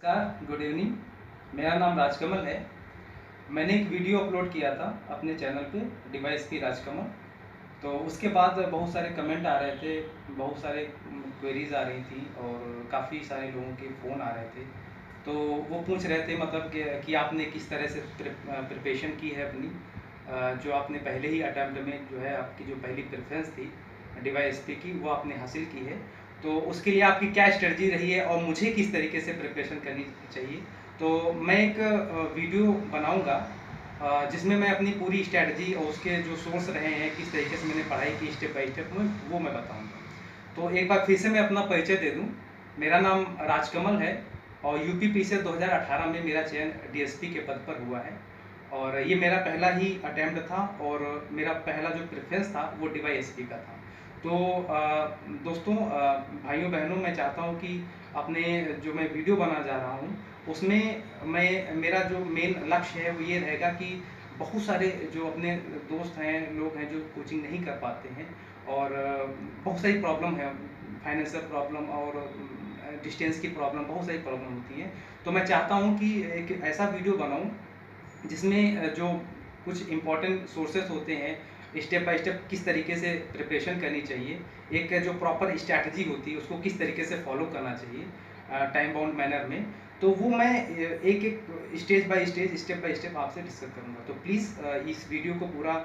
नमस्कार, good evening. मेरा नाम राजकमल है। मैंने एक वीडियो अपलोड किया था अपने चैनल पे डिवाइस की राजकमल। तो उसके बाद बहुत सारे कमेंट आ रहे थे, बहुत सारे क्वेरीज आ रही थी और काफ़ी सारे लोगों के फ़ोन आ रहे थे। तो वो पूछ रहे थे मतलब कि आपने किस तरह से प्रिपरेशन की है अपनी, जो आपने पहले ही अटैम्प्ट में जो है आपकी जो पहली प्रेफरेंस थी डिवाइस पे की वो आपने हासिल की है। तो उसके लिए आपकी क्या स्ट्रेटजी रही है और मुझे किस तरीके से प्रिपरेशन करनी चाहिए। तो मैं एक वीडियो बनाऊंगा जिसमें मैं अपनी पूरी स्ट्रेटजी और उसके जो सोर्स रहे हैं, किस तरीके से मैंने पढ़ाई की स्टेप बाय स्टेप में, वो मैं बताऊंगा। तो एक बार फिर से मैं अपना परिचय दे दूं। मेरा नाम राजकमल है और यूपी से 2018 में मेरा चयन डीएसपी के पद पर हुआ है और ये मेरा पहला ही अटैम्प्ट था और मेरा पहला जो प्रेफरेंस था वो डीवाईएसपी का था। तो दोस्तों, भाइयों बहनों, मैं चाहता हूँ कि अपने जो मैं वीडियो बना जा रहा हूँ उसमें मेरा जो मेन लक्ष्य है वो ये रहेगा कि बहुत सारे जो अपने दोस्त हैं, लोग हैं जो कोचिंग नहीं कर पाते हैं और बहुत सारी प्रॉब्लम है, फाइनेंशियल प्रॉब्लम और डिस्टेंस की प्रॉब्लम, बहुत सारी प्रॉब्लम होती है। तो मैं चाहता हूँ कि एक ऐसा वीडियो बनाऊँ जिसमें जो कुछ इम्पोर्टेंट सोर्सेस होते हैं, स्टेप बाय स्टेप किस तरीके से प्रिपरेशन करनी चाहिए, एक जो प्रॉपर स्ट्रैटेजी होती है उसको किस तरीके से फॉलो करना चाहिए टाइम बाउंड मैनर में। तो वो मैं एक एक stage by stage, step by step आपसे डिस्कस करूँगा। तो प्लीज़ इस वीडियो को पूरा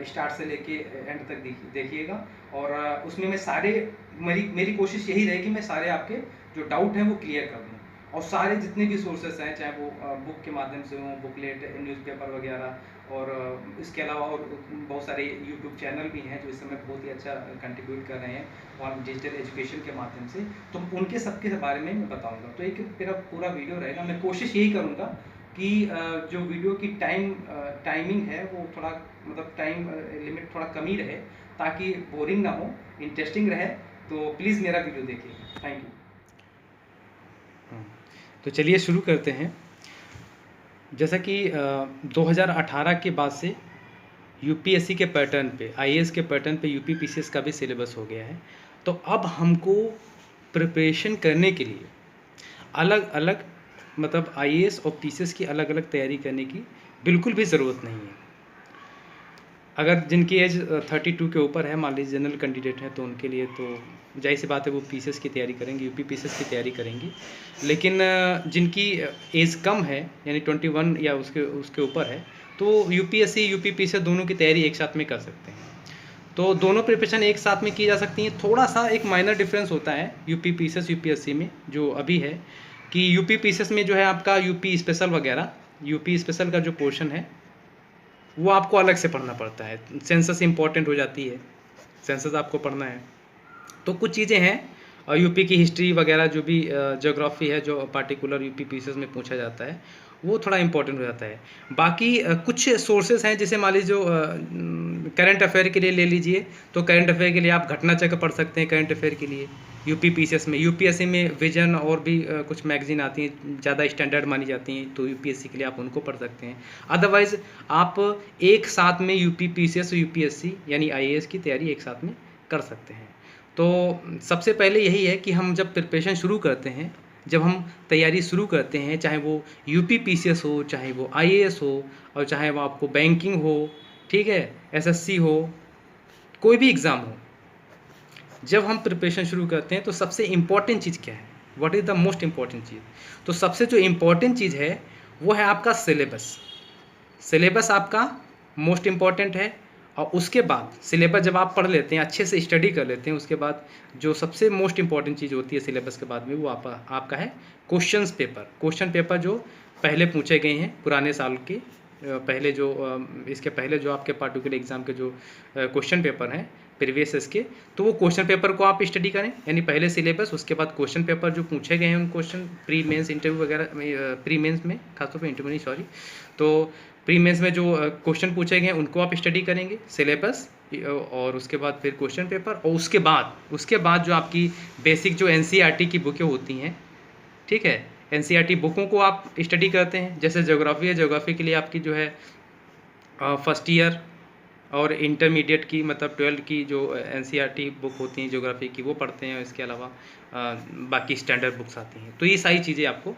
स्टार्ट से लेके एंड तक देखिएगा और उसमें मैं सारे मेरी कोशिश यही रहेगी मैं सारे आपके जो डाउट हैं वो क्लियर कर दूँ और सारे जितने भी सोर्सेस हैं, चाहे वो बुक के माध्यम से हों, बुकलेट, न्यूज़पेपर वगैरह, और इसके अलावा और बहुत सारे यूट्यूब चैनल भी हैं जो इस समय बहुत ही अच्छा कंट्रीब्यूट कर रहे हैं और डिजिटल एजुकेशन के माध्यम से, तो उनके सबके बारे में मैं बताऊंगा। तो एक मेरा पूरा वीडियो रहेगा। मैं कोशिश यही करूंगा कि जो वीडियो की टाइमिंग है वो थोड़ा मतलब टाइम लिमिट थोड़ा कम ही रहे ताकि बोरिंग ना हो, इंटरेस्टिंग रहे। तो प्लीज़ मेरा वीडियो देखिए। Thank you. तो चलिए शुरू करते हैं। जैसा कि 2018 के बाद से यूपीएससी के पैटर्न पे, आईएएस के पैटर्न पे यूपी पीसीएस का भी सिलेबस हो गया है। तो अब हमको प्रिपरेशन करने के लिए अलग अलग मतलब आईएएस और पीसीएस की अलग अलग तैयारी करने की बिल्कुल भी ज़रूरत नहीं है। अगर जिनकी एज 32 के ऊपर है, मान लीजिए जनरल कैंडिडेट हैं, तो उनके लिए तो जाहिर सी बात है वो पीसीएस की तैयारी करेंगे, यूपी पीसीएस की तैयारी करेंगी। लेकिन जिनकी एज कम है यानी 21 या उसके उसके ऊपर है, तो यूपीएससी यूपी पीसीएस दोनों की तैयारी एक साथ में कर सकते हैं। तो दोनों प्रिपरेशन एक साथ में की जा सकती हैं। थोड़ा सा एक माइनर डिफरेंस होता है यूपी पीसीएस यूपीएससी में जो अभी है, कि यूपी पीसीएस में जो है आपका यूपी स्पेशल वगैरह, यूपी स्पेशल का जो पोर्शन है वो आपको अलग से पढ़ना पड़ता है। सेंसस इंपॉर्टेंट हो जाती है, सेंसस आपको पढ़ना है। तो कुछ चीज़ें हैं और यूपी की हिस्ट्री वगैरह जो भी ज्योग्राफी है जो पार्टिकुलर यूपी पीसीएस में पूछा जाता है वो थोड़ा इंपॉर्टेंट हो जाता है। बाकी कुछ सोर्सेज हैं, जैसे मान लीजिए जो करंट अफेयर के लिए ले लीजिए, तो करंट अफेयर के लिए आप घटना चक्र पढ़ सकते हैं करंट अफेयर के लिए यूपी पीसीएस में। यूपीएससी में विजन और भी कुछ मैगजीन आती हैं ज़्यादा स्टैंडर्ड मानी जाती हैं, तो यूपीएससी के लिए आप उनको पढ़ सकते हैं। अदरवाइज़ आप एक साथ में यूपी पीसीएस और यूपीएससी यानी आईएएस की तैयारी एक साथ में कर सकते हैं। तो सबसे पहले यही है कि हम जब प्रिपरेशन शुरू करते हैं, जब हम तैयारी शुरू करते हैं, चाहे वो यूपी पीसीएस हो, चाहे वो आईएएस हो, और चाहे वो आपको बैंकिंग हो, ठीक है, एसएससी हो, कोई भी एग्ज़ाम हो, जब हम प्रिपरेशन शुरू करते हैं तो सबसे इम्पॉर्टेंट चीज़ क्या है, what is the most important चीज़? तो सबसे जो इम्पॉर्टेंट चीज़ है वो है आपका सिलेबस। सिलेबस आपका मोस्ट इम्पॉर्टेंट है। और उसके बाद सिलेबस जब आप पढ़ लेते हैं, अच्छे से स्टडी कर लेते हैं, उसके बाद जो सबसे मोस्ट इम्पॉर्टेंट चीज़ होती है सिलेबस के बाद में वो आपका है क्वेश्चंस पेपर। क्वेश्चन पेपर जो पहले पूछे गए हैं पुराने साल के, पहले जो इसके पहले जो आपके पार्टिकुलर एग्ज़ाम के जो क्वेश्चन पेपर हैं प्रीवियस इसके, तो वो क्वेश्चन पेपर को आप स्टडी करें, यानी पहले सिलेबस, उसके बाद क्वेश्चन पेपर जो पूछे गए हैं उन क्वेश्चन, प्री मेंस इंटरव्यू वगैरह, प्री मेंस में खासतौर पर इंटरव्यू नहीं, सॉरी, तो प्री मेंस में जो क्वेश्चन पूछे गए हैं उनको आप स्टडी करेंगे, सिलेबस, और उसके बाद फिर क्वेश्चन पेपर, और उसके बाद जो आपकी बेसिक जो एनसीईआरटी की बुकें होती हैं, ठीक है, एनसीईआरटी बुकों को आप स्टडी करते हैं। जैसे ज्योग्राफी है, ज्योग्राफी के लिए आपकी जो है फर्स्ट ईयर और इंटरमीडिएट की मतलब 12 की जो एनसीईआरटी बुक होती हैं ज्योग्राफी की वो पढ़ते हैं। इसके अलावा बाकी स्टैंडर्ड बुक्स आती हैं। तो ये सारी चीज़ें आपको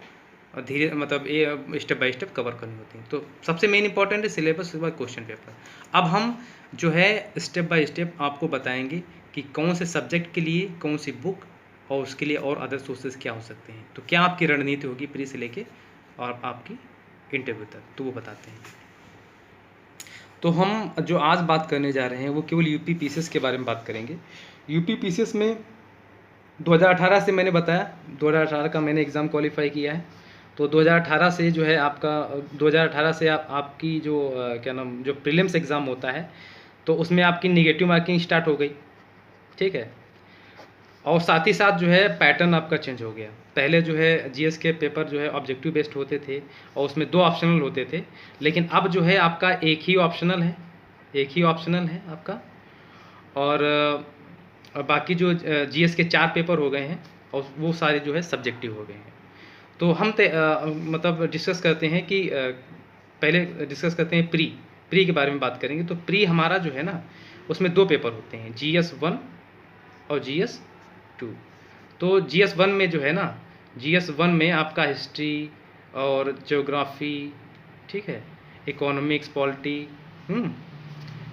और धीरे मतलब ये स्टेप बाय स्टेप कवर करनी होती हैं। तो सबसे मेन इंपॉर्टेंट है सिलेबस, उसके बाद क्वेश्चन पेपर। अब हम जो है स्टेप बाय स्टेप आपको बताएंगे कि कौन से सब्जेक्ट के लिए कौन सी बुक और उसके लिए और अदर सोर्सेज क्या हो सकते हैं। तो क्या आपकी रणनीति होगी प्री से लेके और आपकी इंटरव्यू तक, तो वो बताते हैं। तो हम जो आज बात करने जा रहे हैं वो केवल यूपी पीसीएस के बारे में बात करेंगे। यूपी पीसीएस में 2018 से मैंने बताया, 2018 का मैंने एग्ज़ाम क्वालिफाई किया है। तो 2018 से जो है आपका 2018 से आपकी जो क्या नाम जो प्रीलिम्स एग्ज़ाम होता है तो उसमें आपकी नेगेटिव मार्किंग स्टार्ट हो गई, ठीक है। और साथ ही साथ जो है पैटर्न आपका चेंज हो गया। पहले जो है जीएस के पेपर जो है ऑब्जेक्टिव बेस्ड होते थे और उसमें 2 ऑप्शनल होते थे, लेकिन अब जो है आपका एक ही ऑप्शनल है आपका। और बाकी जो जीएस के 4 पेपर हो गए हैं और वो सारे जो है सब्जेक्टिव हो गए हैं। तो हम मतलब डिस्कस करते हैं कि पहले डिस्कस करते हैं प्री के बारे में बात करेंगे। तो प्री हमारा जो है ना उसमें 2 पेपर होते हैं, GS1 और GS2। तो GS1 में जो है ना, GS1 में आपका हिस्ट्री और ज्योग्राफी, ठीक है, इकोनॉमिक्स, पॉलिटी,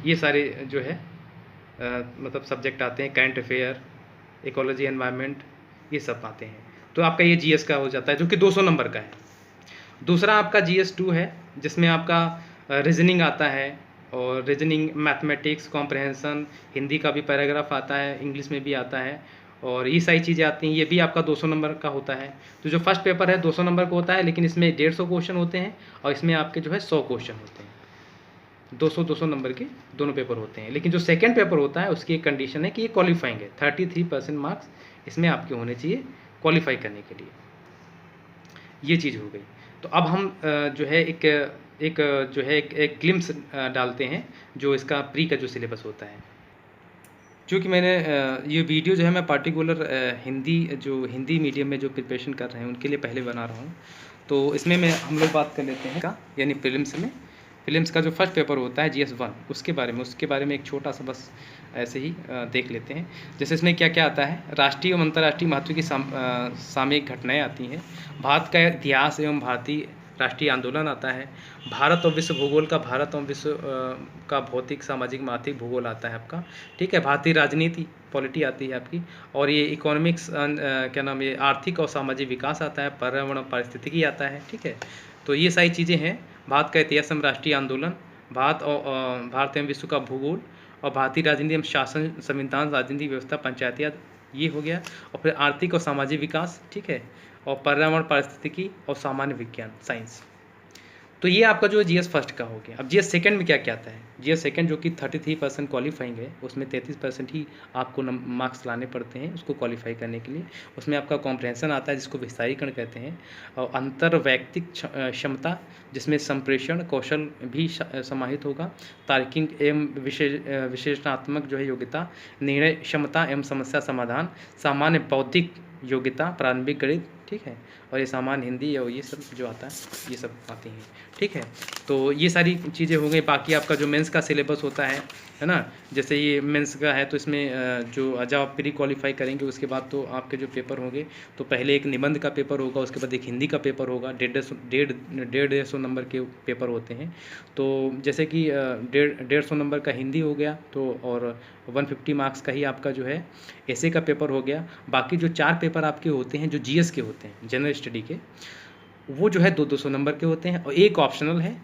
ये सारे जो है मतलब सब्जेक्ट आते हैं, करंट अफेयर, इकोलॉजी, एनवायरनमेंट, ये सब आते हैं। तो आपका ये जीएस का हो जाता है जो कि 200 नंबर का है। दूसरा आपका GS2 है जिसमें आपका रीजनिंग आता है और रीजनिंग, मैथमेटिक्स, कॉम्प्रहेंसन, हिंदी का भी पैराग्राफ आता है, इंग्लिश में भी आता है और ये सारी चीज़ें आती हैं। ये भी आपका 200 नंबर का होता है। तो जो फर्स्ट पेपर है 200 नंबर का होता है, लेकिन इसमें 150 क्वेश्चन होते हैं और इसमें आपके जो है 100 क्वेश्चन होते हैं। 200 नंबर के दोनों पेपर होते हैं। लेकिन जो सेकंड पेपर होता है उसकी एक कंडीशन है कि ये क्वालिफाइंग है, 33% मार्क्स इसमें आपके होने चाहिए क्वालिफाई करने के लिए। ये चीज़ हो गई। तो अब हम जो है एक ग्लिम्स डालते हैं जो इसका प्री का जो सिलेबस होता है। क्योंकि मैंने ये वीडियो जो है मैं पार्टिकुलर हिंदी मीडियम में जो प्रिपरेशन कर रहे हैं उनके लिए पहले बना रहा हूँ। तो इसमें हम लोग बात कर लेते हैं का, यानी प्रीलिम्स का जो फर्स्ट पेपर होता है GS1, उसके बारे में एक छोटा सा बस ऐसे ही देख लेते हैं। जैसे इसमें क्या क्या आता है, राष्ट्रीय एवं अंतर्राष्ट्रीय महत्व की सामयिक घटनाएं आती हैं, भारत का इतिहास एवं भारतीय राष्ट्रीय आंदोलन आता है, भारत और विश्व भूगोल का, भारत और विश्व का भौतिक, सामाजिक, आर्थिक भूगोल आता है आपका, ठीक है, भारतीय राजनीति, पॉलिटी आती है आपकी, और ये इकोनॉमिक्स क्या नाम, ये आर्थिक और सामाजिक विकास आता है, पर्यावरण और पारिस्थितिकी आता है, ठीक है। तो ये सारी चीज़ें हैं। भारत का इतिहास एवं राष्ट्रीय आंदोलन, भारत एवं विश्व का भूगोल, और भारतीय राजनीति एवं शासन, संविधान, राजनीतिक व्यवस्था, पंचायती, ये हो गया। और फिर आर्थिक और सामाजिक विकास, ठीक है, और पर्यावरण, पारिस्थितिकी और सामान्य विज्ञान, साइंस। तो ये आपका जो है GS फर्स्ट का हो गया। अब GS सेकंड में क्या क्या आता है, GS सेकंड जो कि 33% क्वालिफाइंग है, उसमें 33% ही आपको मार्क्स लाने पड़ते हैं उसको क्वालिफाई करने के लिए। उसमें आपका कॉम्प्रहेंसन आता है जिसको विस्तारीकरण कहते हैं, और अंतर्वैयक्तिक क्षमता जिसमें संप्रेषण कौशल भी समाहित होगा, तार्किक एवं विशेषणात्मक जो है योग्यता, निर्णय क्षमता एवं समस्या समाधान, सामान्य बौद्धिक योग्यता, प्रारंभिक गणित, ठीक है, और ये सामान्य हिंदी और ये सब जो आता है ये सब आती हैं, ठीक है। तो ये सारी चीज़ें हो गई। बाकी आपका जो मेंस का सिलेबस होता है ना, जैसे ये मेंस का है तो इसमें जो जब आप प्री क्वालिफाई करेंगे उसके बाद तो आपके जो पेपर होंगे, तो पहले एक निबंध का पेपर होगा, उसके बाद एक हिंदी का पेपर होगा, 150 नंबर के पेपर होते हैं। तो जैसे कि 150 नंबर का हिंदी हो गया, तो और 150 मार्क्स का ही आपका जो है ऐसे का पेपर हो गया। बाकी जो 4 पेपर आपके होते हैं जो GS के होते हैं, जनरल स्टडी के, वो जो है 200 नंबर के होते हैं, और एक ऑप्शनल है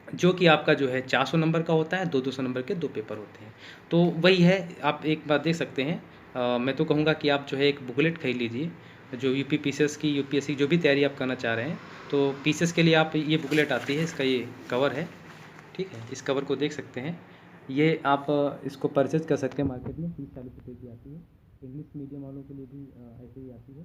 जो कि आपका जो है 400 नंबर का होता है। 200 नंबर के 2 पेपर होते हैं। तो वही है, आप एक बात देख सकते हैं। मैं तो कहूँगा कि आप जो है एक बुकलेट खरीद लीजिए, जो यूपी पीसीएस की, यूपीएससी जो भी तैयारी आप करना चाह रहे हैं, तो पीसीएस के लिए आप ये बुकलेट आती है, इसका ये कवर है, ठीक है, इस कवर को देख सकते हैं। ये आप इसको परचेज कर सकते हैं मार्केट में, 30-40 रुपये की आती है। इंग्लिश मीडियम वालों के लिए भी ऐसे ही आती है।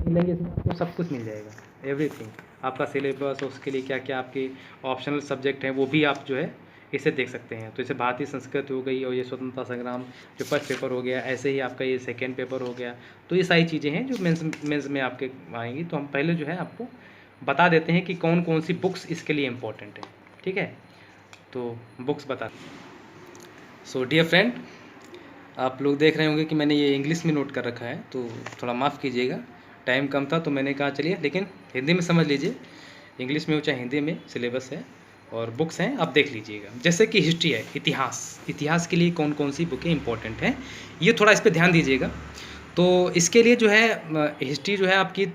इन लैंग्वेज में आपको सब कुछ मिल जाएगा, एवरीथिंग, आपका सिलेबस, उसके लिए क्या क्या आपके ऑप्शनल सब्जेक्ट हैं वो भी आप जो है इसे देख सकते हैं। तो इसे भारतीय संस्कृति हो गई, और ये स्वतंत्रता संग्राम जो फर्स्ट पेपर हो गया, ऐसे ही आपका ये सेकेंड पेपर हो गया। तो ये सारी चीज़ें हैं जो मेंस में आपके आएंगी। तो हम पहले जो है आपको बता देते हैं कि कौन कौन सी बुक्स इसके लिए इम्पोर्टेंट है, ठीक है। तो बुक्स बता, सो डियर फ्रेंड, आप लोग देख रहे होंगे कि मैंने ये इंग्लिश में नोट कर रखा है, तो थोड़ा माफ़ कीजिएगा। टाइम कम था तो मैंने कहा चलिए, लेकिन हिंदी में समझ लीजिए, इंग्लिश में हो चाहे हिंदी में सिलेबस है और बुक्स हैं, आप देख लीजिएगा। जैसे कि हिस्ट्री है, इतिहास के लिए कौन कौन सी बुकें इंपॉर्टेंट हैं, ये थोड़ा इस पर ध्यान दीजिएगा। तो इसके लिए जो है हिस्ट्री जो है आपकी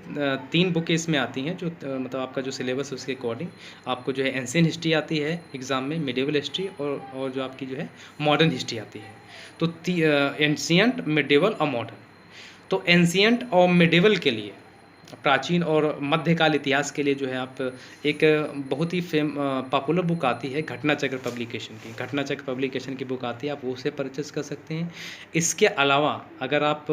3 बुकें इसमें आती हैं, जो मतलब आपका जो सिलेबस है उसके अकॉर्डिंग आपको जो है एंशिएंट हिस्ट्री आती है एग्ज़ाम में, मिडिवल हिस्ट्री और जो आपकी जो है मॉडर्न हिस्ट्री आती है। तो एंशिएंट, मिडिवल और मॉडर्न। तो एंशिएंट और मिडिवल के लिए, प्राचीन और मध्यकाल इतिहास के लिए जो है आप एक बहुत ही पॉपुलर बुक आती है घटना चक्र पब्लिकेशन की। घटना चक्र पब्लिकेशन की बुक आती है, आप उसे परचेस कर सकते हैं। इसके अलावा अगर आप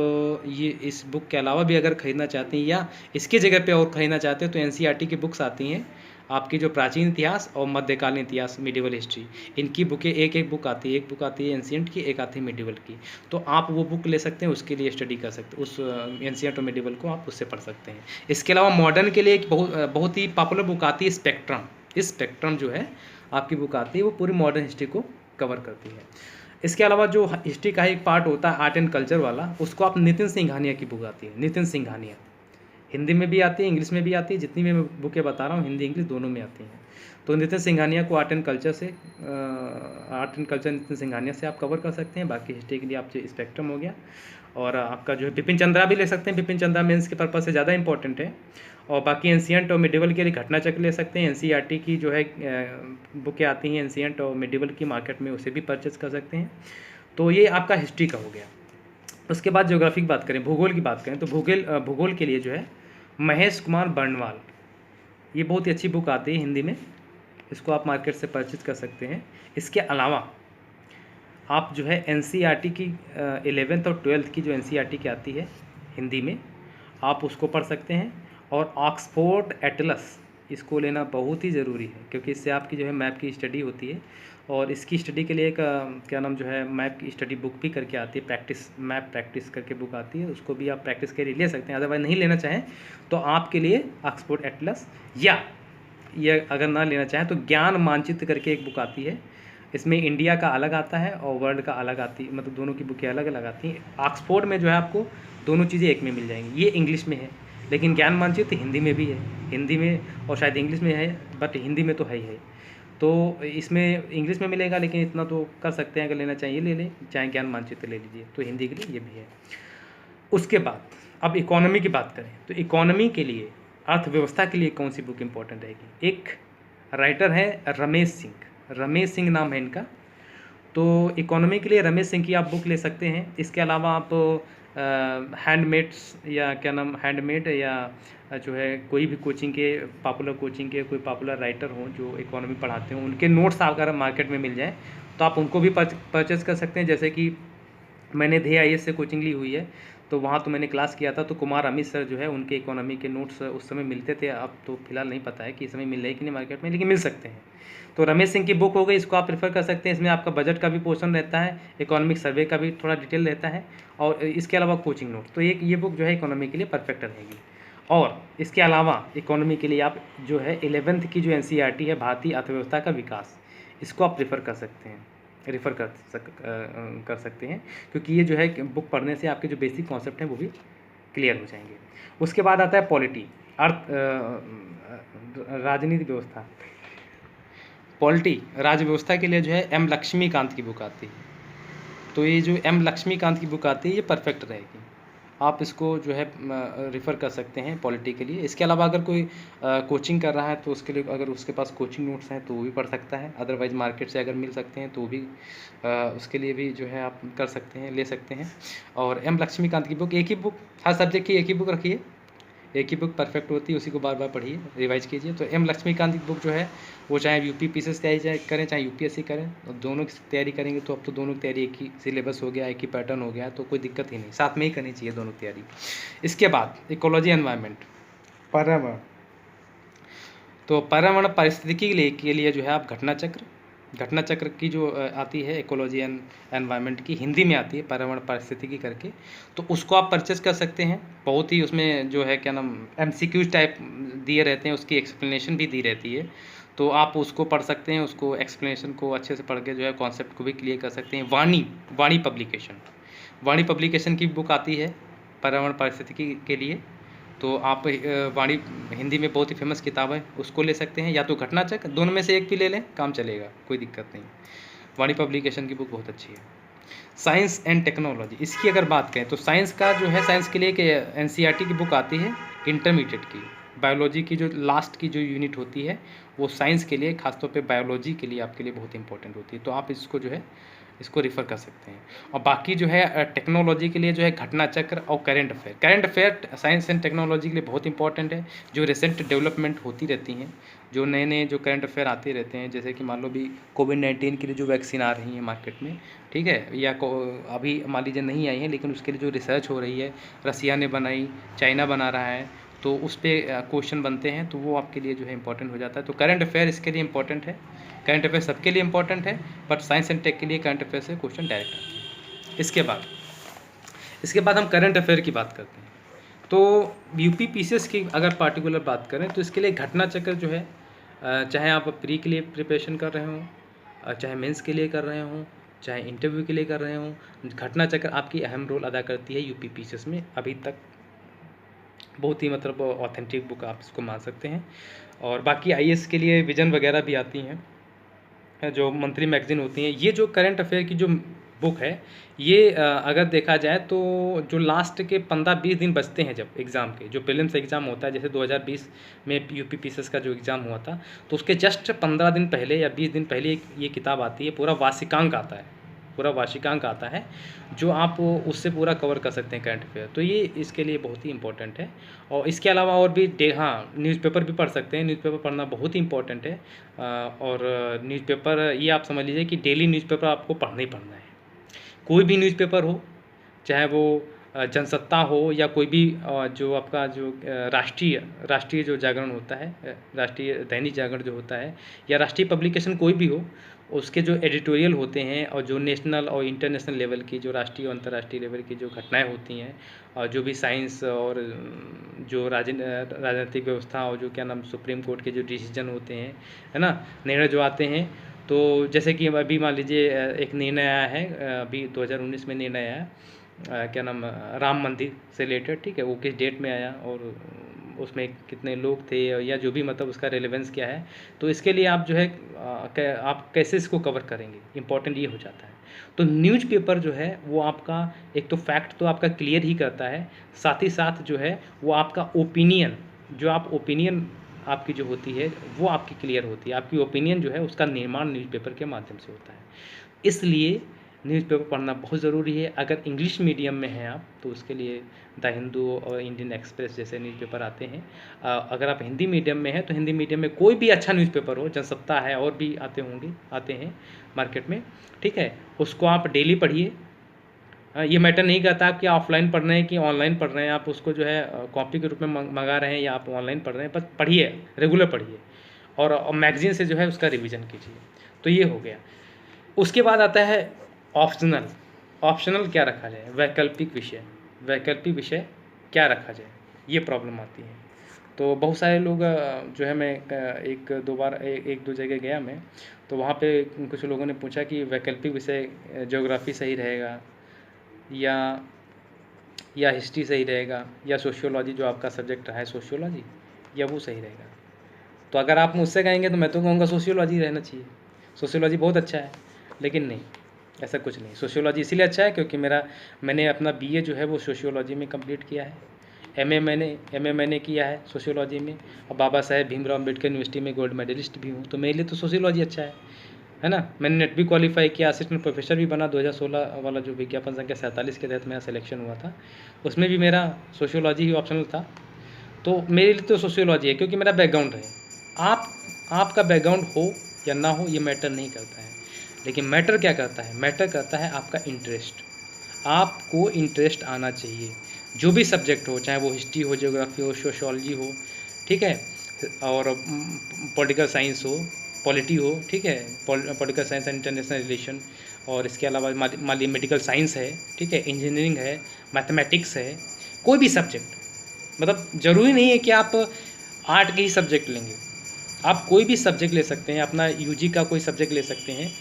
ये इस बुक के अलावा भी अगर ख़रीदना चाहते हैं या इसकी जगह पे और ख़रीदना चाहते हैं तो एनसीईआरटी की बुक्स आती हैं आपकी, जो प्राचीन इतिहास और मध्यकालीन इतिहास, मिडिवल हिस्ट्री, इनकी बुकें एक एक बुक आती है। एक बुक आती है एंशिएंट की, एक आती है मिडिवल की। तो आप वो बुक ले सकते हैं, उसके लिए स्टडी कर सकते हैं, उस एंशिएंट और मिडिवल को आप उससे पढ़ सकते हैं। इसके अलावा मॉडर्न के लिए एक बहुत ही पॉपुलर बुक आती है स्पेक्ट्रम। इस स्पेक्ट्रम जो है आपकी बुक आती है, वो पूरी मॉडर्न हिस्ट्री को कवर करती है। इसके अलावा जो हिस्ट्री का एक पार्ट होता है आर्ट एंड कल्चर वाला, उसको आप नितिन सिंघानिया की बुक आती है। नितिन सिंघानिया हिंदी में भी आती है, इंग्लिश में भी आती है। जितनी भी मैं बुकें बता रहा हूँ हिंदी इंग्लिश दोनों में आती हैं। तो नितिन सिंघानिया को art and culture Nitin Singhania से आप कवर कर सकते हैं। बाकी हिस्ट्री के लिए आप स्पेक्ट्रम हो गया, और आपका जो है बिपिन चंद्रा भी ले सकते हैं। बिपिन चंद्रा मेंस के पर्पज़ से ज़्यादा इंपॉर्टेंट है। और बाकी एंशिएंट और मिडिवल के लिए घटना चक्र ले सकते हैं। एनसीईआरटी की जो है बुकें आती हैं एंशिएंट और मिडिवल की मार्केट में, उसे भी परचेस कर सकते हैं। तो ये आपका हिस्ट्री का हो गया। उसके बाद ज्योग्राफी की बात करें, भूगोल की बात करें, तो भूगोल के लिए जो है महेश कुमार बर्णवाल, ये बहुत ही अच्छी बुक आती है हिंदी में, इसको आप मार्केट से परचेज कर सकते हैं। इसके अलावा आप जो है एनसीईआरटी की 11th और 12th की जो एनसीईआरटी की आती है हिंदी में, आप उसको पढ़ सकते हैं। और ऑक्सफोर्ड एटलस, इसको लेना बहुत ही ज़रूरी है, क्योंकि इससे आपकी जो है मैप की स्टडी होती है। और इसकी स्टडी के लिए एक क्या नाम जो है मैप की स्टडी बुक भी करके आती है, मैप प्रैक्टिस करके बुक आती है, उसको भी आप प्रैक्टिस के लिए ले सकते हैं। अदरवाइज नहीं लेना चाहें तो आपके लिए ऑक्सफोर्ड एटलस, या ये अगर ना लेना चाहें तो ज्ञान मानचित्र करके एक बुक आती है। इसमें इंडिया का अलग आता है और वर्ल्ड का अलग आती है, मतलब दोनों की बुकें अलग अलग आती हैं। ऑक्सफोर्ड में जो है आपको दोनों चीज़ें एक में मिल जाएंगी। ये इंग्लिश में है, लेकिन ज्ञान मानचित्र हिंदी में भी है, हिंदी में और शायद इंग्लिश में है, बट हिंदी में तो है ही है। तो इसमें इंग्लिश में मिलेगा, लेकिन इतना तो कर सकते हैं, अगर लेना चाहिए ले लें, चाहे ज्ञान मानचित्र ले लीजिए। तो हिंदी के लिए ये भी है। उसके बाद अब इकोनॉमी की बात करें, तो इकोनॉमी के लिए, अर्थव्यवस्था के लिए कौन सी बुक इंपॉर्टेंट रहेगी? एक राइटर है रमेश सिंह नाम है इनका। तो इकोनॉमी के लिए रमेश सिंह की आप बुक ले सकते हैं। इसके अलावा आप हैंडमेड्स या क्या नाम हैंडमेड या जो है कोई भी कोचिंग के कोई पॉपुलर राइटर हों जो इकोनॉमी पढ़ाते हों, उनके नोट्स अगर मार्केट में मिल जाए तो आप उनको भी परचेज़ कर सकते हैं। जैसे कि मैंने ध्येय IAS से कोचिंग ली हुई है, तो वहाँ तो मैंने क्लास किया था, तो कुमार अमित सर जो है उनके इकोनॉमी के नोट्स उस समय मिलते थे। अब तो फिलहाल नहीं पता है कि इस समय मिल रहे कि नहीं मार्केट में, लेकिन मिल सकते हैं। तो रमेश सिंह की बुक हो गई, इसको आप प्रेफर कर सकते हैं। इसमें आपका बजट का भी पोर्शन रहता है, इकोनॉमिक सर्वे का भी थोड़ा डिटेल रहता है, और इसके अलावा कोचिंग नोट। तो ये बुक जो है इकोनॉमी के लिए परफेक्ट रहेगी। और इसके अलावा इकोनॉमी के लिए आप जो है 11th की जो एनसीईआरटी है, भारतीय अर्थव्यवस्था का विकास, इसको आप रेफ़र कर सकते हैं, क्योंकि ये जो है बुक पढ़ने से आपके जो बेसिक कॉन्सेप्ट हैं वो भी क्लियर हो जाएंगे। उसके बाद आता है पॉलिटी, राजनीति व्यवस्था। राज्य व्यवस्था के लिए जो है M लक्ष्मीकांत की बुक आती है। तो ये जो M लक्ष्मीकांत की बुक आती है, ये परफेक्ट रहेगी, आप इसको जो है रेफ़र कर सकते हैं पॉलिटी के लिए। इसके अलावा अगर कोई कोचिंग कर रहा है तो उसके लिए, अगर उसके पास कोचिंग नोट्स हैं तो वो भी पढ़ सकता है। अदरवाइज़ मार्केट से अगर मिल सकते हैं तो वो भी उसके लिए भी जो है आप कर सकते हैं, ले सकते हैं। और M लक्ष्मीकांत की बुक, एक ही बुक, हर सब्जेक्ट की एक ही बुक रखिए, एक ही बुक परफेक्ट होती है, उसी को बार बार पढ़िए, रिवाइज कीजिए। तो M लक्ष्मीकांत की बुक जो है वो चाहे यूपी पीसीएस तैयारी करें, चाहे यूपीएससी करें, और दोनों की तैयारी करेंगे तो अब तो दोनों की तैयारी एक ही सिलेबस हो गया, एक ही पैटर्न हो गया, तो कोई दिक्कत ही नहीं, साथ में ही करनी चाहिए दोनों तैयारी। इसके बाद इकोलॉजी एनवायरनमेंट, पर्यावरण। तो पर्यावरण पारिस्थितिकी के लिए जो है आप घटना चक्र की जो आती है इकोलॉजी एंड एनवायरनमेंट की, हिंदी में आती है पर्यावरण पारिस्थितिकी करके, तो उसको आप परचेस कर सकते हैं। बहुत ही उसमें जो है क्या नाम MCQs टाइप दिए रहते हैं, उसकी एक्सप्लेनेशन भी दी रहती है, तो आप उसको पढ़ सकते हैं, उसको एक्सप्लेनेशन को अच्छे से पढ़ के जो है कॉन्सेप्ट को भी क्लियर कर सकते हैं। वाणी पब्लिकेशन की बुक आती है पर्यावरण पारिस्थितिकी के लिए, तो आप वाणी हिंदी में बहुत ही फेमस किताब है, उसको ले सकते हैं, या तो घटना चक्र, दोनों में से एक भी ले लें, काम चलेगा, कोई दिक्कत नहीं। वाणी पब्लिकेशन की बुक बहुत अच्छी है। साइंस एंड टेक्नोलॉजी, इसकी अगर बात करें तो साइंस का जो है, साइंस के लिए एक एनसीईआरटी की बुक आती है इंटरमीडिएट की। बायोलॉजी की जो लास्ट की जो यूनिट होती है वो साइंस के लिए, खासतौर पे बायोलॉजी के लिए आपके लिए बहुत इंपॉर्टेंट होती है, तो आप इसको जो है इसको रेफ़र कर सकते हैं। और बाकी जो है टेक्नोलॉजी के लिए जो है घटना चक्र और current affair. Current affair science and technology के लिए बहुत इंपॉर्टेंट है, जो रिसेंट डेवलपमेंट होती रहती हैं, जो नए नए जो करंट अफेयर आते रहते हैं, जैसे कि मान लो भी कोविड-19 के लिए जो वैक्सीन आ रही है मार्केट में, ठीक है, या अभी मान लीजिए नहीं आई है, लेकिन उसके लिए जो रिसर्च हो रही है, रसिया ने बनाई, चाइना बना रहा है, तो उस पर क्वेश्चन बनते हैं, तो वो आपके लिए जो है इंपॉर्टेंट हो जाता है। तो करंट अफेयर इसके लिए इंपॉर्टेंट है। करंट अफेयर सबके लिए इंपॉर्टेंट है, बट साइंस एंड टेक के लिए करंट अफेयर से क्वेश्चन डायरेक्ट आते हैं। इसके बाद हम करंट अफेयर की बात करते हैं। तो यूपी पीसीएस की अगर पार्टिकुलर बात करें तो इसके लिए घटना चक्र जो है, चाहे आप प्री के लिए प्रिपरेशन कर रहे हों, चाहे मेंस के लिए कर रहे हों, चाहे इंटरव्यू के लिए कर रहे हों, घटना चक्र आपकी अहम रोल अदा करती है यूपी पीसीएस में। अभी तक बहुत ही मतलब ऑथेंटिक बुक आप इसको मान सकते हैं। और बाकी आईएएस के लिए विजन वगैरह भी आती हैं, जो मंथली मैगजीन होती हैं। ये जो करंट अफेयर की जो बुक है, ये अगर देखा जाए तो जो लास्ट के 15-20 दिन बचते हैं जब एग्ज़ाम के, जो प्रीलिम्स एग्ज़ाम होता है, जैसे 2020 में यूपी पीसीएस का जो एग्ज़ाम हुआ था, तो उसके जस्ट 15 दिन पहले या 20 दिन पहले ये किताब आती है, पूरा वार्षिकांक आता है, जो आप उससे पूरा कवर कर सकते हैं करंट अफेयर। तो ये इसके लिए बहुत ही इंपॉर्टेंट है। और इसके अलावा और भी न्यूज़पेपर भी पढ़ सकते हैं। न्यूज़पेपर पढ़ना बहुत ही इंपॉर्टेंट है। और न्यूज़पेपर ये आप समझ लीजिए कि डेली न्यूज़पेपर आपको पढ़ना ही पढ़ना है। कोई भी न्यूज़पेपर हो, चाहे वो जनसत्ता हो या कोई भी जो आपका जो राष्ट्रीय जो जागरण होता है, राष्ट्रीय दैनिक जागरण जो होता है, या राष्ट्रीय पब्लिकेशन कोई भी हो, उसके जो एडिटोरियल होते हैं और जो नेशनल और इंटरनेशनल लेवल की, जो राष्ट्रीय और अंतर्राष्ट्रीय लेवल की जो घटनाएं होती हैं, और जो भी साइंस और जो राजनीतिक व्यवस्था और जो क्या नाम सुप्रीम कोर्ट के जो डिसीजन होते हैं, है ना, निर्णय जो आते हैं, तो जैसे कि अभी मान लीजिए एक निर्णय आया है, अभी 2019 में निर्णय आया, क्या नाम, राम मंदिर से रिलेटेड, ठीक है, वो किस डेट में आया और उसमें कितने लोग थे, या जो भी मतलब उसका रेलेवेंस क्या है। तो इसके लिए आप जो है आप कैसे इसको कवर करेंगे, इम्पॉर्टेंट ये हो जाता है। तो न्यूज़पेपर जो है वो आपका एक तो फैक्ट तो आपका क्लियर ही करता है, साथ ही साथ जो है वो आपका ओपिनियन, ओपिनियन आपकी जो होती है वो आपकी क्लियर होती है। आपकी ओपिनियन जो है उसका निर्माण न्यूज़पेपर के माध्यम से होता है। इसलिए न्यूज़पेपर पढ़ना बहुत ज़रूरी है। अगर इंग्लिश मीडियम में हैं आप, तो उसके लिए द हिंदू और इंडियन एक्सप्रेस जैसे न्यूज़पेपर आते हैं। अगर आप हिंदी मीडियम में हैं तो हिंदी मीडियम में कोई भी अच्छा न्यूज़पेपर हो, जनसत्ता है, और भी आते हैं मार्केट में, ठीक है, उसको आप डेली पढ़िए। ये मैटर नहीं करता आप कि ऑफलाइन पढ़ रहे हैं कि ऑनलाइन पढ़ रहे हैं, आप उसको जो है कॉपी के रूप में मंगा रहे हैं या आप ऑनलाइन पढ़ रहे हैं, बस पढ़िए, रेगुलर पढ़िए, और मैगजीन से जो है उसका रिवीजन कीजिए। तो ये हो गया। उसके बाद आता है ऑप्शनल क्या रखा जाए, वैकल्पिक विषय क्या रखा जाए, ये प्रॉब्लम आती है। तो बहुत सारे लोग जो है, मैं एक दो जगह गया मैं, तो वहाँ पे कुछ लोगों ने पूछा कि वैकल्पिक विषय ज्योग्राफी सही रहेगा या हिस्ट्री सही रहेगा, या सोशियोलॉजी जो आपका सब्जेक्ट रहा है सोशियोलॉजी, या वो सही रहेगा। तो अगर आप मुझसे कहेंगे तो मैं तो कहूँगा सोशियोलॉजी रहना चाहिए, सोशियोलॉजी बहुत अच्छा है। लेकिन नहीं, ऐसा कुछ नहीं। सोशियोलॉजी इसीलिए अच्छा है क्योंकि मैंने अपना बीए जो है वो सोशियोलॉजी में कंप्लीट किया है, एमए मैंने किया है सोशियोलॉजी में, और बाबा साहेब भीमराव अम्बेडकर यूनिवर्सिटी में गोल्ड मेडलिस्ट भी हूँ। तो मेरे लिए तो सोशियोलॉजी अच्छा है ना। मैंने नेट भी क्वालिफाई किया, असिस्टेंट प्रोफेसर भी बना। 2016 वाला जो विज्ञापन संख्या 47 के तहत मेरा सिलेक्शन हुआ था, उसमें भी मेरा सोशियोलॉजी ही ऑप्शनल था। तो मेरे लिए तो सोशियोलॉजी है क्योंकि मेरा बैकग्राउंड है। आपका बैकग्राउंड हो या ना हो ये मैटर नहीं करता है, लेकिन मैटर क्या करता है, मैटर करता है आपका इंटरेस्ट। आपको इंटरेस्ट आना चाहिए, जो भी सब्जेक्ट हो, चाहे वो हिस्ट्री हो, ज्योग्राफी हो, सोशियोलॉजी हो, ठीक है, और पॉलिटिकल साइंस हो, पॉलिटी हो, ठीक है, political science and international relation, और इसके अलावा मान लीजिए मेडिकल साइंस है, ठीक है, इंजीनियरिंग है, मैथमेटिक्स है, कोई भी सब्जेक्ट, मतलब ज़रूरी नहीं है कि आप आर्ट के ही सब्जेक्ट लेंगे, आप कोई भी सब्जेक्ट ले सकते हैं। अपना यूजी का कोई सब्जेक्ट ले सकते हैं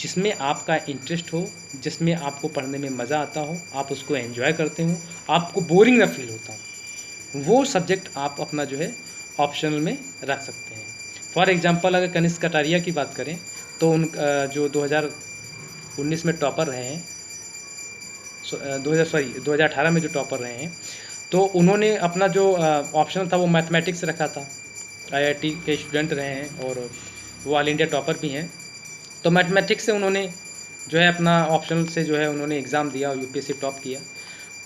जिसमें आपका इंटरेस्ट हो, जिसमें आपको पढ़ने में मज़ा आता हो, आप उसको एंजॉय करते हो, आपको बोरिंग ना फील होता हो, वो सब्जेक्ट आप अपना जो है ऑप्शनल में रख सकते हैं। फॉर एग्जांपल अगर कनिष्क कटारिया की बात करें तो जो 2019 में टॉपर रहे हैं, 2018 में जो टॉपर रहे हैं, तो उन्होंने अपना जो ऑप्शनल था वो मैथमेटिक्स रखा था। आईआईटी के स्टूडेंट रहे हैं और वो ऑल इंडिया टॉपर भी हैं। तो मैथमेटिक्स से उन्होंने जो है अपना ऑप्शनल से जो है उन्होंने एग्ज़ाम दिया और यूपीएससी टॉप किया।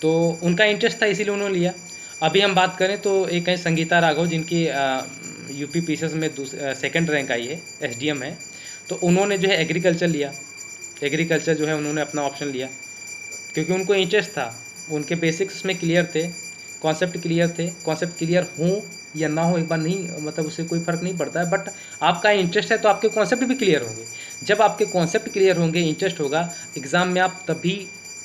तो उनका इंटरेस्ट था इसीलिए उन्होंने लिया। अभी हम बात करें तो एक है संगीता राघव, जिनकी यूपी पीसीएस में सेकंड रैंक आई है, एसडीएम है। तो उन्होंने जो है एग्रीकल्चर लिया। एग्रीकल्चर जो है उन्होंने अपना ऑप्शन लिया क्योंकि उनको इंटरेस्ट था, उनके बेसिक्स में क्लियर थे, कॉन्सेप्ट क्लियर थे। कॉन्सेप्ट क्लियर हो या ना हो एक बार नहीं, मतलब उससे कोई फ़र्क नहीं पड़ता है, बट आपका इंटरेस्ट है तो आपके कॉन्सेप्ट भी क्लियर होंगे। जब आपके कॉन्सेप्ट क्लियर होंगे, इंटरेस्ट होगा, एग्ज़ाम में आप तभी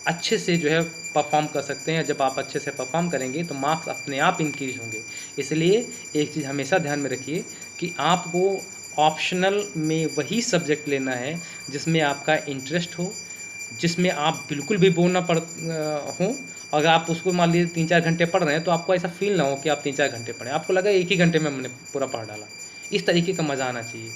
अच्छे से जो है परफॉर्म कर सकते हैं। जब आप अच्छे से परफॉर्म करेंगे तो मार्क्स अपने आप इंक्रीज होंगे। इसलिए एक चीज़ हमेशा ध्यान में रखिए कि आपको ऑप्शनल में वही सब्जेक्ट लेना है जिसमें आपका इंटरेस्ट हो, जिसमें आप बिल्कुल भी बोर ना हों। अगर आप उसको मान लीजिए 3-4 घंटे पढ़ रहे हैं तो आपको ऐसा फील ना हो कि आप 3-4 घंटे पढ़ें, आपको लगा 1 ही घंटे में मैंने पूरा पढ़ डाला। इस तरीके का मज़ा आना चाहिए।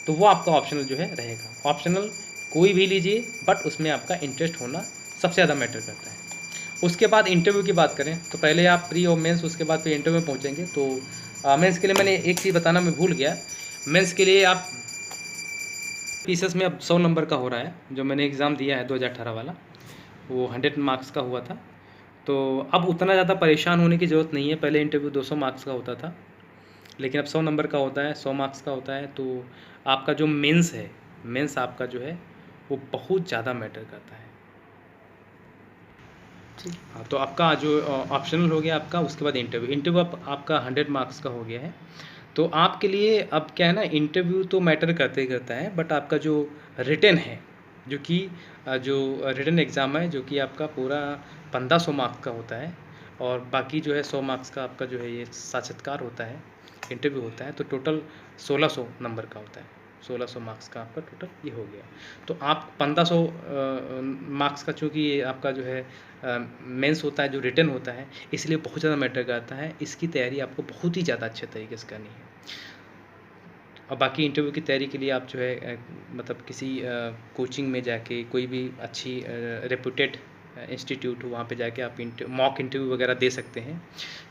तो वो आपका ऑप्शनल जो है रहेगा। ऑप्शनल कोई भी लीजिए, बट उसमें आपका इंटरेस्ट होना सबसे ज़्यादा मैटर करता है। उसके बाद इंटरव्यू की बात करें तो पहले आप प्री और मेंस, उसके बाद फिर इंटरव्यू में पहुँचेंगे। तो मेंस के लिए मैंने एक चीज़ बताना मैं भूल गया। मेंस के लिए आप पीसेस में अब 100 नंबर का हो रहा है। जो मैंने एग्ज़ाम दिया है 2018 वाला, वो 100 मार्क्स का हुआ था। तो अब उतना ज़्यादा परेशान होने की ज़रूरत नहीं है। पहले इंटरव्यू 200 मार्क्स का होता था, लेकिन अब 100 नंबर का होता है, 100 मार्क्स का होता है। तो आपका जो मेंस है, मेंस आपका जो है वो बहुत ज़्यादा मैटर करता है। ठीक, हाँ। तो आपका जो ऑप्शनल हो गया आपका, उसके बाद इंटरव्यू आपका 100 मार्क्स का हो गया है। तो आपके लिए अब क्या है ना, इंटरव्यू तो मैटर करते ही करता है, बट आपका जो रिटन है, जो कि जो रिटन एग्ज़ाम है, जो कि आपका पूरा 1500 मार्क्स का होता है, और बाकी जो है 100 मार्क्स का आपका जो है ये साक्षात्कार होता है, इंटरव्यू होता है। तो टोटल 1600 नंबर का होता है। 1600 मार्क्स का आपका टोटल ये हो गया। तो आप 1500 मार्क्स का, चूँकि ये आपका जो है मेंस होता है, जो रिटन होता है, इसलिए बहुत ज़्यादा मैटर करता है। इसकी तैयारी आपको बहुत ही ज़्यादा अच्छे तरीके से करनी है। और बाकी इंटरव्यू की तैयारी के लिए आप जो है मतलब किसी कोचिंग में जाके, कोई भी अच्छी रेप्यूटेड इंस्टीट्यूट हो, वहाँ पे जाके आप मॉक इंटरव्यू वगैरह दे सकते हैं।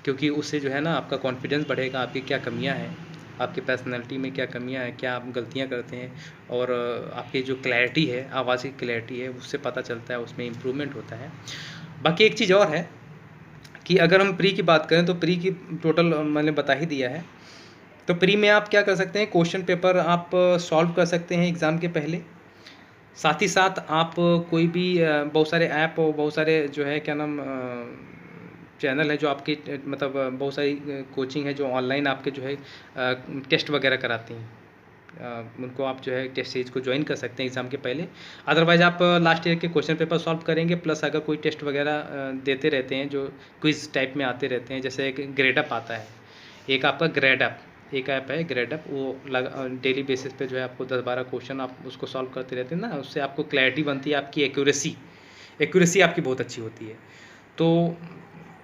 क्योंकि उससे जो है ना आपका कॉन्फिडेंस बढ़ेगा, आपकी क्या कमियाँ हैं, आपकी पर्सनैलिटी में क्या कमियाँ हैं, क्या आप गलतियाँ करते हैं, और आपकी जो क्लैरिटी है, आवाज़ की क्लैरिटी है, उससे पता चलता है, उसमें इम्प्रूवमेंट होता है। बाकी एक चीज़ और है कि अगर हम प्री की बात करें तो प्री की टोटल मैंने बता ही दिया है। तो प्री में आप क्या कर सकते हैं, क्वेश्चन पेपर आप सॉल्व कर सकते हैं एग्ज़ाम के पहले। साथ ही साथ आप कोई भी बहुत सारे ऐप और बहुत सारे जो है क्या नाम चैनल है जो आपकी मतलब बहुत सारी कोचिंग है जो ऑनलाइन आपके जो है टेस्ट वगैरह कराती हैं। उनको आप जो है टेस्ट सीरीज को ज्वाइन कर सकते हैं एग्ज़ाम के पहले। अदरवाइज़ आप लास्ट ईयर के क्वेश्चन पेपर सॉल्व करेंगे, प्लस अगर कोई टेस्ट वगैरह देते रहते हैं जो क्विज़ टाइप में आते रहते हैं, जैसे एक ग्रेड अप आता है, एक आपका ग्रेड अप, एक ऐप है ग्रेड अप, वो डेली बेसिस पे जो है आपको 10-12 क्वेश्चन आप उसको सॉल्व करते रहते हैं ना, उससे आपको क्लैरिटी बनती है, आपकी एक्यूरेसी आपकी बहुत अच्छी होती है। तो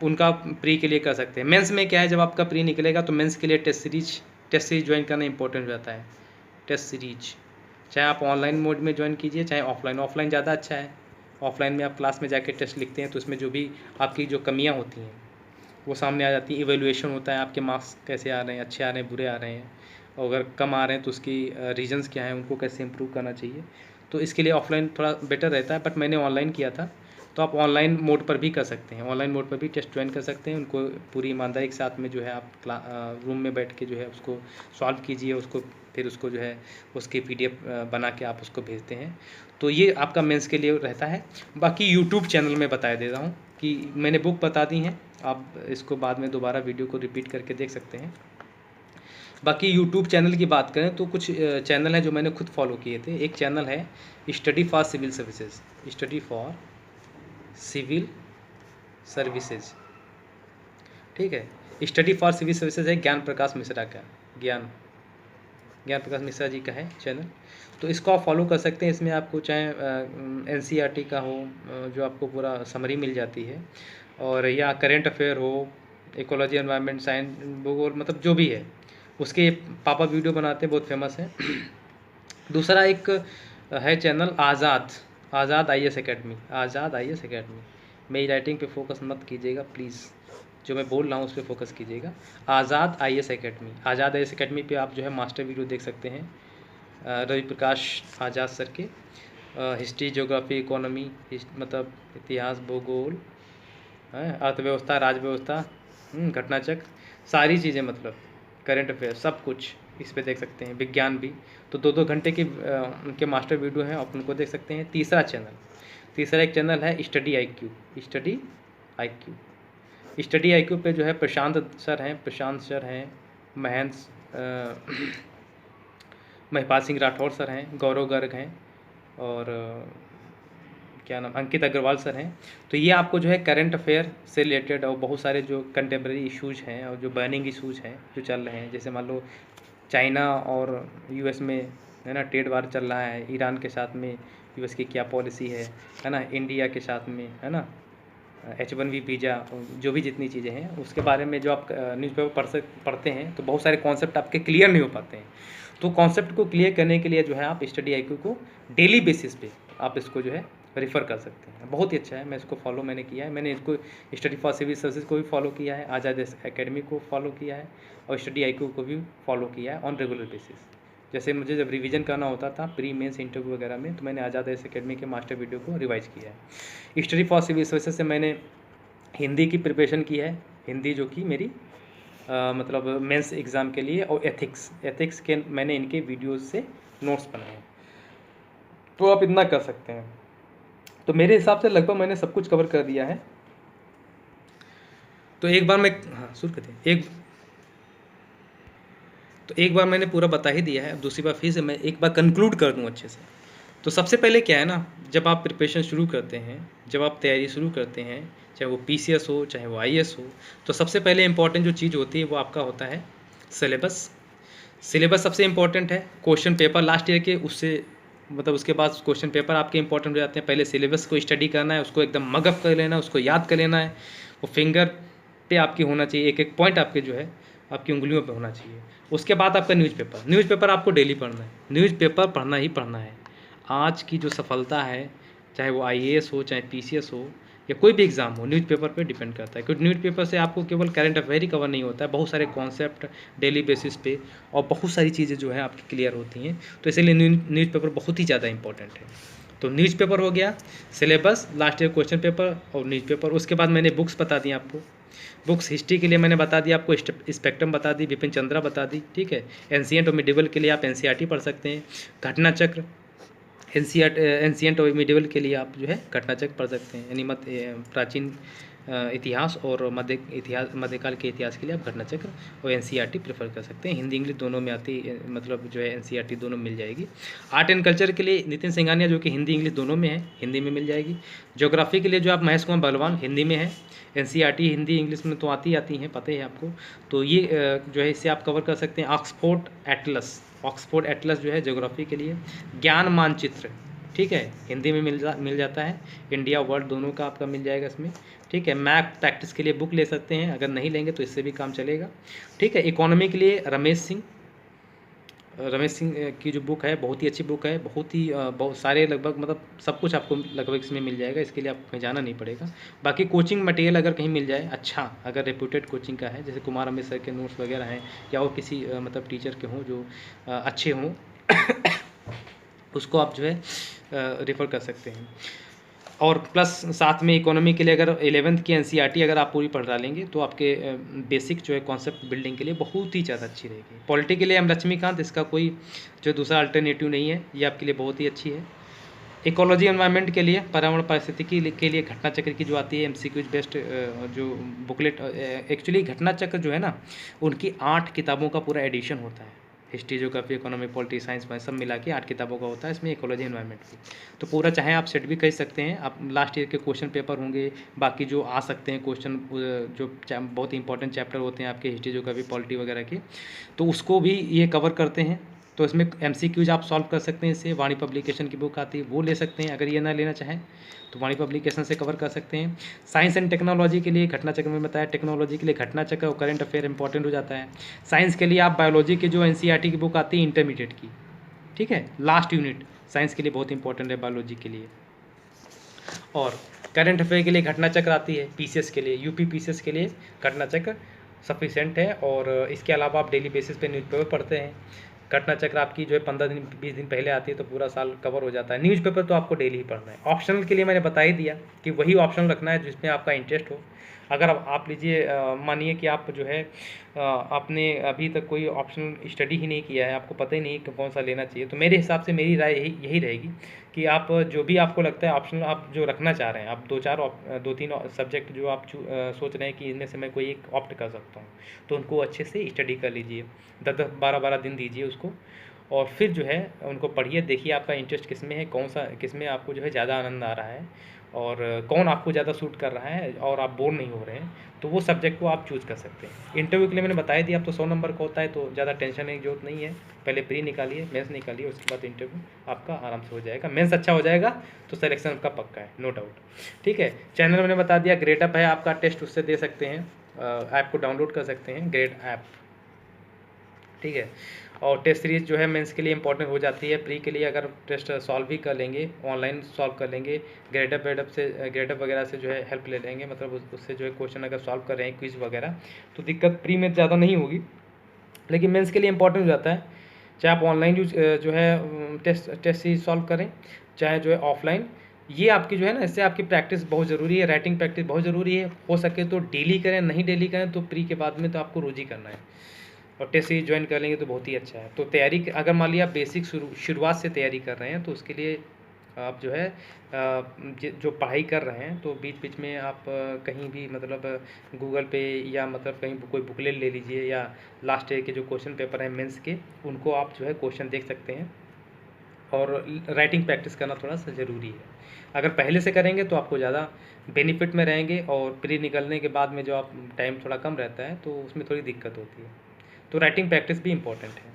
उनका प्री के लिए कर सकते हैं। मेंस में क्या है, जब आपका प्री निकलेगा तो मेंस के लिए टेस्ट सीरीज ज्वाइन करना इंपॉर्टेंट रहता है। टेस्ट सीरीज चाहे आप ऑनलाइन मोड में ज्वाइन कीजिए, चाहे ऑफलाइन ज़्यादा अच्छा है। ऑफलाइन में आप क्लास में जाके टेस्ट लिखते हैं तो उसमें जो भी आपकी जो कमियां होती हैं वो सामने आ जाती हैं। इवैल्यूएशन होता है, आपके मार्क्स कैसे आ रहे हैं, अच्छे आ रहे हैं, बुरे आ रहे हैं, और अगर कम आ रहे हैं तो उसकी रीजंस क्या हैं, उनको कैसे इम्प्रूव करना चाहिए। तो इसके लिए ऑफलाइन थोड़ा बेटर रहता है, बट मैंने ऑनलाइन किया था। तो आप ऑनलाइन मोड पर भी कर सकते हैं, ऑनलाइन मोड पर भी टेस्ट ज्वाइन कर सकते हैं। उनको पूरी ईमानदारी के साथ में जो है आप रूम में बैठ के जो है उसको सॉल्व कीजिए, उसको फिर उसको जो है उसकी PDF बना के आप उसको भेजते हैं। तो ये आपका मेंस के लिए रहता है। बाकी यूट्यूब चैनल में बता दे रहा हूँ कि मैंने बुक बता दी हैं, आप इसको बाद में दोबारा वीडियो को रिपीट करके देख सकते हैं। बाकी यूट्यूब चैनल की बात करें तो कुछ चैनल हैं जो मैंने खुद फॉलो किए थे। एक चैनल है स्टडी फॉर सिविल सर्विसेज, ठीक है। स्टडी फॉर सिविल सर्विसेज है ज्ञान प्रकाश मिश्रा का, ज्ञान प्रकाश मिश्रा जी का है चैनल। तो इसको आप फॉलो कर सकते हैं। इसमें आपको चाहे NCERT का हो, जो आपको पूरा समरी मिल जाती है, और या करेंट अफेयर हो, इकोलॉजी, एनवायरनमेंट, साइंस, भूगोल, मतलब जो भी है उसके पापा वीडियो बनाते हैं, बहुत फेमस है। दूसरा एक है चैनल आज़ाद IAS एकेडमी, आज़ाद IAS एकेडमी। मेरी राइटिंग पे फोकस मत कीजिएगा प्लीज़, जो मैं बोल रहा हूँ उस पर फोकस कीजिएगा। आज़ाद IAS एकेडमी, आज़ाद IAS एकेडमी पे आप जो है मास्टर वीडियो देख सकते हैं रवि प्रकाश आज़ाद सर के। हिस्ट्री, ज्योग्राफी, इकोनॉमी, मतलब इतिहास, भूगोल, अर्थव्यवस्था, राजव्यवस्था, घटनाचक्र, सारी चीज़ें, मतलब करंट अफेयर, सब कुछ इस पे देख सकते हैं। विज्ञान भी, तो 2-2 घंटे की उनके मास्टर वीडियो हैं, आप उनको देख सकते हैं। तीसरा एक चैनल है स्टडी आई क्यू पे जो है प्रशांत सर हैं, महिपाल सिंह राठौर सर हैं, गौरव गर्ग हैं, और क्या नाम, अंकित अग्रवाल सर हैं। तो ये आपको जो है करंट अफेयर से रिलेटेड और बहुत सारे जो कंटेम्प्रेरी इश्यूज़ हैं और जो बर्निंग इश्यूज़ हैं जो चल रहे हैं, जैसे मान लो चाइना और US में है ना ट्रेड वार चल रहा है, ईरान के साथ में US की क्या पॉलिसी है ना, इंडिया के साथ में है ना H1B वीज़ा, जो भी जितनी चीज़ें हैं उसके बारे में जो आप न्यूज़पेपर पढ़ते हैं तो बहुत सारे कॉन्सेप्ट आपके क्लियर नहीं हो पाते हैं। तो कॉन्सेप्ट को क्लियर करने के लिए जो है आप स्टडी IQ को डेली बेसिस पे आप इसको जो है रेफ़र कर सकते हैं। बहुत ही अच्छा है, मैं इसको फॉलो मैंने किया है। मैंने इसको स्टडी फॉर सिविल सर्विसेज को भी फॉलो किया है, आज़ाद एकेडमी को फॉलो किया है, और स्टडी IQ को भी फॉलो किया है ऑन रेगुलर बेसिस। जैसे मुझे जब रिवीजन करना होता था प्री मेंस इंटरव्यू वगैरह में, तो मैंने आज़ाद एकेडमी के मास्टर वीडियो को रिवाइज किया है। स्टडी फॉर सिविल सर्विसेज से मैंने हिंदी की प्रिपरेशन की है, हिंदी जो कि मेरी मतलब मेंस एग्ज़ाम के लिए, और एथिक्स के मैंने इनके वीडियोज़ से नोट्स बनाए हैं। तो आप इतना कर सकते हैं। तो मेरे हिसाब से लगभग मैंने सब कुछ कवर कर दिया है। तो एक बार मैं शुरू करते हैं, एक बार मैंने पूरा बता ही दिया है, अब दूसरी बार फिर से मैं एक बार कंक्लूड कर दूं अच्छे से। तो सबसे पहले क्या है ना, जब आप प्रिपरेशन शुरू करते हैं, जब आप तैयारी शुरू करते हैं, चाहे वो PCS हो चाहे वो IAS हो, तो सबसे पहले इंपॉर्टेंट जो चीज़ होती है वो आपका होता है सिलेबस सबसे इंपॉर्टेंट है। क्वेश्चन पेपर लास्ट ईयर के उससे मतलब उसके बाद क्वेश्चन पेपर आपके इंपॉर्टेंट हो जाते हैं। पहले सिलेबस को स्टडी करना है, उसको एकदम मगअप कर लेना है, उसको याद कर लेना है, वो फिंगर पे आपकी होना चाहिए, एक एक पॉइंट आपके जो है आपकी उंगलियों पे होना चाहिए। उसके बाद आपका न्यूज़पेपर आपको डेली पढ़ना है, न्यूज़पेपर पढ़ना ही पढ़ना है। आज की जो सफलता है, चाहे वो IAS हो चाहे PCS हो या कोई भी एग्ज़ाम हो, न्यूज़पेपर पे डिपेंड करता है। क्योंकि न्यूज़पेपर से आपको केवल करंट अफेयर ही कवर नहीं होता है, बहुत सारे कॉन्सेप्ट डेली बेसिस पे और बहुत सारी चीज़ें जो है आपकी क्लियर होती हैं। तो इसलिए न्यूज़पेपर बहुत ही ज़्यादा इंपॉर्टेंट है। तो न्यूज़पेपर हो गया, syllabus, last year question paper और न्यूज़पेपर। उसके बाद मैंने बुक्स बता दी आपको। बुक्स हिस्ट्री के लिए मैंने बता दिया आपको, स्पेक्ट्रम बता दी, बिपिन चंद्रा बता दी, ठीक है। एंशिएंट और मिडिवल के लिए आप NCERT पढ़ सकते हैं। घटनाचक्र एंशिएंट और मिडिवल के लिए आप जो है घटनाचक्र पढ़ सकते हैं, यानी प्राचीन इतिहास और मध्यकाल के इतिहास के लिए आप घटनाचक्र और NCERT प्रेफर कर सकते हैं। हिंदी इंग्लिश दोनों में आती, मतलब जो है NCERT दोनों मिल जाएगी। आर्ट एंड कल्चर के लिए नितिन सिंघानिया, जो कि हिंदी इंग्लिश दोनों में है, हिंदी में मिल जाएगी। ज्योग्राफी के लिए जो आप महेश कुमार बलवान, हिंदी में है। NCERT हिंदी इंग्लिश में तो आती हैं, पता है आपको। तो ये जो है इससे आप कवर कर सकते हैं। ऑक्सफोर्ड एटलस जो है ज्योग्राफी के लिए। ज्ञान मानचित्र, ठीक है, हिंदी में मिल जाता है। इंडिया वर्ल्ड दोनों का आपका मिल जाएगा इसमें, ठीक है। मैथ प्रैक्टिस के लिए बुक ले सकते हैं, अगर नहीं लेंगे तो इससे भी काम चलेगा, ठीक है। इकोनॉमी के लिए रमेश सिंह की जो बुक है बहुत ही अच्छी बुक है, बहुत सारे लगभग मतलब सब कुछ आपको लगभग इसमें मिल जाएगा, इसके लिए आपको कहीं जाना नहीं पड़ेगा। बाकी कोचिंग मटेरियल अगर कहीं मिल जाए अच्छा, अगर रेप्यूटेड कोचिंग का है, जैसे कुमार अमित सर के नोट्स वगैरह हैं, या और किसी मतलब टीचर के हों जो अच्छे हों उसको आप जो है रेफ़र कर सकते हैं। और प्लस साथ में इकोनॉमी के लिए अगर 11th की NCERT अगर आप पूरी पढ़ डालेंगे तो आपके बेसिक जो है कॉन्सेप्ट बिल्डिंग के लिए बहुत ही ज़्यादा अच्छी रहेगी। पॉलिटी के लिए हम लक्ष्मीकांत, इसका कोई जो दूसरा अल्टरनेटिव नहीं है, ये आपके लिए बहुत ही अच्छी है। इकोलॉजी एनवायरनमेंट के लिए, पर्यावरण पारिस्थितिकी के लिए घटना चक्र की जो आती है MCQ बेस्ड जो बुकलेट, एक्चुअली घटना चक्र जो है ना उनकी 8 किताबों का पूरा एडिशन होता है। History, geography, economy, polity, science में सब मिला के 8 किताबों का होता है, इसमें इकोलॉजी एनवायरनमेंट की। तो पूरा चाहे आप सेट भी कर सकते हैं, आप लास्ट ईयर के क्वेश्चन पेपर होंगे, बाकी जो आ सकते हैं क्वेश्चन जो बहुत इंपॉर्टेंट चैप्टर होते हैं आपके हिस्ट्री, ज्योग्राफी, पॉलिटी वगैरह के, तो उसको भी ये कवर करते हैं। तो इसमें MCQs आप सॉल्व कर सकते हैं इससे। वाणी पब्लिकेशन की बुक आती है वो ले सकते हैं, अगर ये ना लेना चाहें तो वाणी पब्लिकेशन से कवर कर सकते हैं। साइंस एंड टेक्नोलॉजी के लिए घटना चक्र में बताया, टेक्नोलॉजी के लिए घटना चक्र और करंट अफेयर इंपॉर्टेंट हो जाता है। साइंस के लिए आप बायोलॉजी की जो NCERT की बुक आती है इंटरमीडिएट की, ठीक है, लास्ट यूनिट साइंस के लिए बहुत इंपॉर्टेंट है बायोलॉजी के लिए। और करंट अफेयर के लिए घटना चक्र आती है PCS के लिए, UP PCS के लिए घटना चक्र सफिशेंट है। और इसके अलावा आप डेली बेसिस पे न्यूज़पेपर पढ़ते हैं, घटना चक्र आपकी जो है 15 दिन 20 दिन पहले आती है तो पूरा साल कवर हो जाता है। न्यूज़पेपर तो आपको डेली ही पढ़ना है। ऑप्शनल के लिए मैंने बता ही दिया कि वही ऑप्शनल रखना है जिसमें आपका इंटरेस्ट हो। अगर आप लीजिए मानिए कि आप जो है आपने अभी तक कोई ऑप्शनल स्टडी ही नहीं किया है, आपको पता ही नहीं कि कौन सा लेना चाहिए, तो मेरे हिसाब से मेरी राय यही रहेगी कि आप जो भी आपको लगता है ऑप्शनल आप जो रखना चाह रहे हैं, आप 2-3 सब्जेक्ट जो आप सोच रहे हैं कि इनमें से मैं कोई एक ऑप्ट कर सकता हूँ, तो उनको अच्छे से स्टडी कर लीजिए, 10-10 12-12 दिन दीजिए उसको, और फिर जो है उनको पढ़िए, देखिए आपका इंटरेस्ट किस में है, कौन सा किस में आपको जो है ज़्यादा आनंद आ रहा है और कौन आपको ज़्यादा सूट कर रहा है और आप बोर नहीं हो रहे हैं, तो वो सब्जेक्ट को आप चूज़ कर सकते हैं। इंटरव्यू के लिए मैंने बताया दिया, अब तो 100 नंबर का होता है तो ज़्यादा टेंशन की जरूरत नहीं है। पहले प्री निकालिए, मेंस निकालिए, उसके बाद इंटरव्यू आपका आराम से हो जाएगा। मेंस अच्छा हो जाएगा तो सिलेक्शन आपका पक्का है, नो डाउट। ठीक है, चैनल मैंने बता दिया, ग्रेड अप है आपका, टेस्ट उससे दे सकते हैं, ऐप को डाउनलोड कर सकते हैं, ग्रेड ऐप, ठीक है। और टेस्ट सीरीज जो है मेंस के लिए इंपॉर्टेंट हो जाती है। प्री के लिए अगर टेस्ट सॉल्व भी कर लेंगे, ऑनलाइन सॉल्व कर लेंगे, ग्रेडअप वगैरह से जो है हेल्प ले लेंगे, मतलब उससे जो है क्वेश्चन अगर सॉल्व कर रहे हैं क्विज वगैरह, तो दिक्कत प्री में ज़्यादा नहीं होगी, लेकिन मेंस के लिए इंपॉर्टेंट हो जाता है। चाहे आप ऑनलाइन जो है टेस्ट सीरीज सॉल्व करें, चाहे जो है ऑफलाइन, ये आपकी जो है ना, इससे आपकी प्रैक्टिस बहुत ज़रूरी है, राइटिंग प्रैक्टिस बहुत ज़रूरी है। हो सके तो डेली करें, नहीं डेली करें तो प्री के बाद में तो आपको रोज़ ही करना है, और टेस्ट सीरीज ज्वाइन कर लेंगे तो बहुत ही अच्छा है। तो तैयारी अगर मान लिया आप बेसिक शुरुआत से तैयारी कर रहे हैं तो उसके लिए आप जो है जो पढ़ाई कर रहे हैं तो बीच बीच में आप कहीं भी मतलब गूगल पे या मतलब कहीं कोई बुकलेट ले लीजिए, या लास्ट ईयर के जो क्वेश्चन पेपर हैं मेंस के, उनको आप जो है क्वेश्चन देख सकते हैं। और राइटिंग प्रैक्टिस करना थोड़ा सा ज़रूरी है। अगर पहले से करेंगे तो आपको ज़्यादा बेनिफिट में रहेंगे, और प्री निकलने के बाद में जो आप टाइम थोड़ा कम रहता है तो उसमें थोड़ी दिक्कत होती है। तो राइटिंग प्रैक्टिस भी इम्पॉर्टेंट है।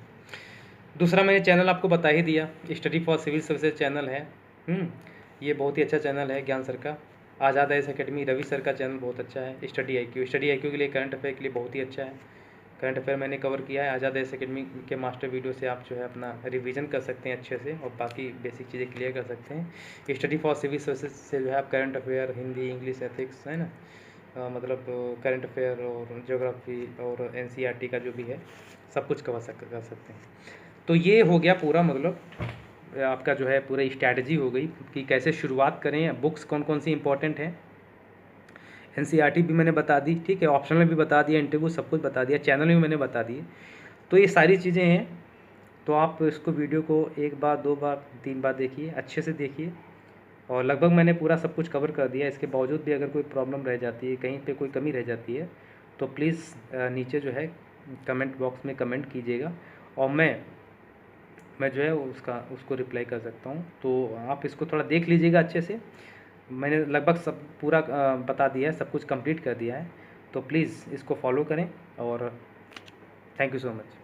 दूसरा मैंने चैनल आपको बता ही दिया, study for civil services channel है। ये बहुत ही अच्छा चैनल है ज्ञान सर का। आज़ाद आईएएस एकेडमी रवि सर का चैनल बहुत अच्छा है। स्टडी IQ के लिए, करंट अफेयर के लिए बहुत ही अच्छा है। करंट अफेयर मैंने कवर किया है। आज़ाद आईएएस एकेडमी के मास्टर वीडियो से आप जो है अपना रिवीजन कर सकते हैं अच्छे से, और बाकी बेसिक चीज़ें क्लियर कर सकते हैं। स्टडी फॉर सिविल सर्विसेज से जो है आप current affair, Hindi, English, ethics, है ना, मतलब करंट अफेयर और ज्योग्राफी और NCERT का जो भी है सब कुछ कर सकते हैं। तो ये हो गया पूरा, मतलब आपका जो है पूरा स्ट्रैटेजी हो गई कि कैसे शुरुआत करें, बुक्स कौन कौन सी इंपॉर्टेंट हैं, NCERT भी मैंने बता दी, ठीक है, ऑप्शनल भी बता दिया, इंटरव्यू सब कुछ बता दिया, चैनल भी मैंने बता दिए। तो ये सारी चीज़ें हैं, तो आप इसको वीडियो को 1 बार 2 बार 3 बार देखिए, अच्छे से देखिए, और लगभग मैंने पूरा सब कुछ कवर कर दिया। इसके बावजूद भी अगर कोई प्रॉब्लम रह जाती है, कहीं पे कोई कमी रह जाती है, तो प्लीज़ नीचे जो है कमेंट बॉक्स में कमेंट कीजिएगा, और मैं जो है उसको रिप्लाई कर सकता हूँ। तो आप इसको थोड़ा देख लीजिएगा अच्छे से। मैंने लगभग सब पूरा बता दिया है, सब कुछ कंप्लीट कर दिया है, तो प्लीज़ इसको फॉलो करें, और थैंक यू सो मच।